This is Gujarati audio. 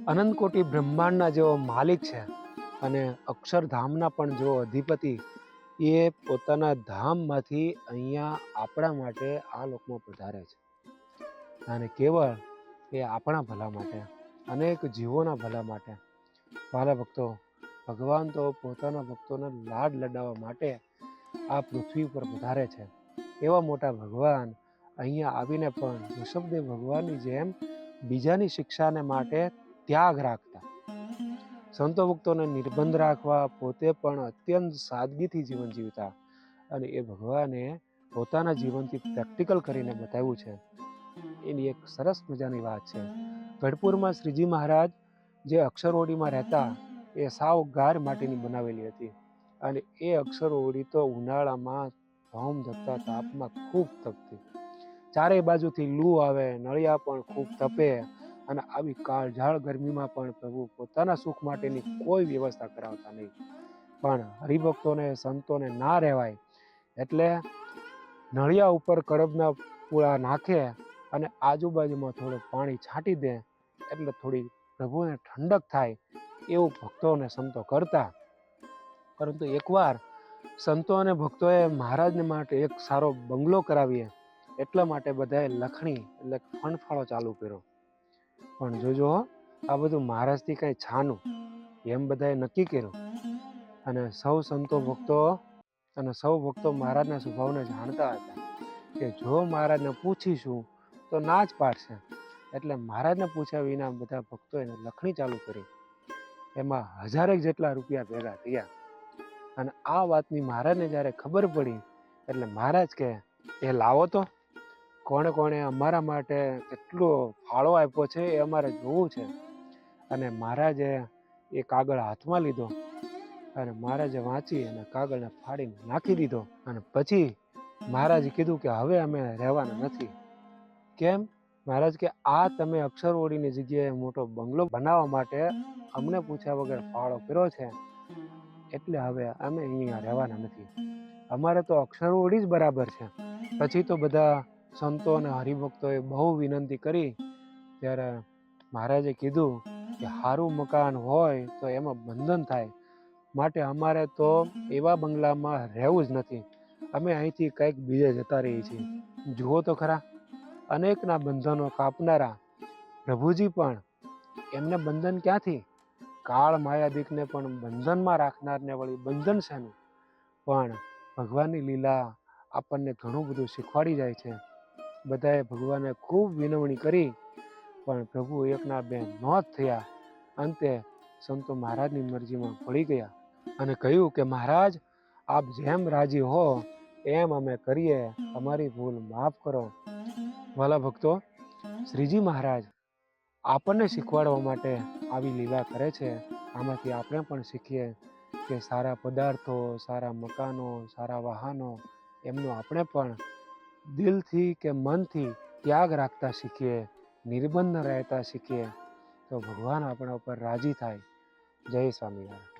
અનંતકોટી બ્રહ્માંડના જેવો માલિક છે અને અક્ષરધામના પણ જેવો અધિપતિ એ પોતાના ધામમાંથી અહીંયા આપણા માટે આ લોકમાં પધારે છે અને કેવળ એ આપણા ભલા માટે, અનેક જીવોના ભલા માટે. વાલા ભક્તો, ભગવાન તો પોતાના ભક્તોને લાડ લડાવવા માટે આ પૃથ્વી ઉપર પધારે છે. એવા મોટા ભગવાન અહીંયા આવીને પણ ઋષભદેવ ભગવાનની જેમ બીજાની શિક્ષાને માટે ત્યાગ રાખતા, સંતો ભક્તોને નિર્બંધ રાખવા, પોતે પણ અત્યંત સાદગીથી જીવન જીવતા. અને એ ભગવાને પોતાના જીવનથી પ્રેક્ટિકલ કરીને બતાવ્યું છે. એની એક સરસ મજાની વાત છે. ગઢપુરમાં શ્રીજી મહારાજ જે અક્ષરઓડીમાં રહેતા એ સાવ ગાર માટીની બનાવેલી હતી અને એ અક્ષરઓડી તો ઉનાળામાં ધોમધખતા તાપમાં ખૂબ તપતી. ચારે બાજુથી લૂ આવે, નળિયા પણ ખૂબ તપે અને આવી કાળઝાળ ગરમીમાં પણ પ્રભુ પોતાના સુખ માટેની કોઈ વ્યવસ્થા કરાવતા નહીં. પણ હરિભક્તોને, સંતોને ના રહેવાય એટલે નળિયા ઉપર કડબના પૂળા નાખે અને આજુબાજુમાં થોડું પાણી છાંટી દે એટલે થોડી પ્રભુને ઠંડક થાય એવું ભક્તોને સંતો કરતા. પરંતુ એકવાર સંતો અને ભક્તોએ મહારાજને માટે એક સારો બંગલો કરાવીએ એટલા માટે બધાએ લખણી એટલે ફણફાળો ચાલુ કર્યો. પણ જોજો, આ બધું મહારાજથી કંઈ છાનું એમ બધાએ નક્કી કર્યું. અને સૌ સંતો ભક્તો અને સૌ ભક્તો મહારાજના સ્વભાવને જાણતા હતા કે જો મહારાજને પૂછીશું તો ના જ પાડશે. એટલે મહારાજને પૂછ્યા વિના બધા ભક્તોએ લખણી ચાલુ કરી. એમાં 1000 જેટલા રૂપિયા ભેગા થયા. અને આ વાતની મહારાજને જ્યારે ખબર પડી એટલે મહારાજ કહે, એ લાવો તો, કોણે કોણે અમારા માટે કેટલો ફાળો આપ્યો છે એ અમારે જોવું છે. અને મહારાજે એ કાગળ હાથમાં લીધો અને મહારાજે વાંચી અને કાગળને ફાડીને નાખી દીધો. અને પછી મહારાજે કીધું કે હવે અમે રહેવાના નથી. કેમ? મહારાજ કે આ તમે અક્ષરઓડીની જગ્યાએ મોટો બંગલો બનાવવા માટે અમને પૂછ્યા વગર ફાળો કર્યો છે એટલે હવે અમે અહીંયા રહેવાના નથી. અમારે તો અક્ષરઓડી જ બરાબર છે. પછી તો બધા સંતો અને હરિભક્તોએ બહુ વિનંતી કરી ત્યારે મહારાજે કીધું કે સારું મકાન હોય તો એમાં બંધન થાય, માટે અમારે તો એવા બંગલામાં રહેવું જ નથી. અમે અહીંથી કંઈક બીજે જતા રહીએ છીએ. જુઓ તો ખરા, અનેકના બંધનો કાપનારા પ્રભુજી પણ એમને બંધન ક્યાંથી? કાળ માયાદિકને પણ બંધનમાં રાખનારને વળી બંધન શેનું? પણ ભગવાનની લીલા આપણને ઘણું બધું શીખવાડી જાય છે. બધાએ ભગવાનને ખૂબ વિનવણી કરી પણ પ્રભુ એકના બે નોંધ થયા. અંતે સંતો મહારાજની મરજીમાં પડી ગયા અને કહ્યું કે મહારાજ, આપ જેમ રાજી હો એમ અમે કરીએ, અમારી ભૂલ માફ કરો. વાલા ભક્તો, શ્રીજી મહારાજ આપણને શીખવાડવા માટે આવી લીલા કરે છે. આમાંથી આપણે પણ શીખીએ કે સારા પદાર્થો, સારા મકાનો, સારા વાહનો એમનો આપણે પણ દિલથી કે મનથી ત્યાગ રાખતા શીખીએ, નિર્બંધ રહેતા શીખીએ તો ભગવાન આપણા ઉપર રાજી થાય. જય સ્વામિનારાયણ.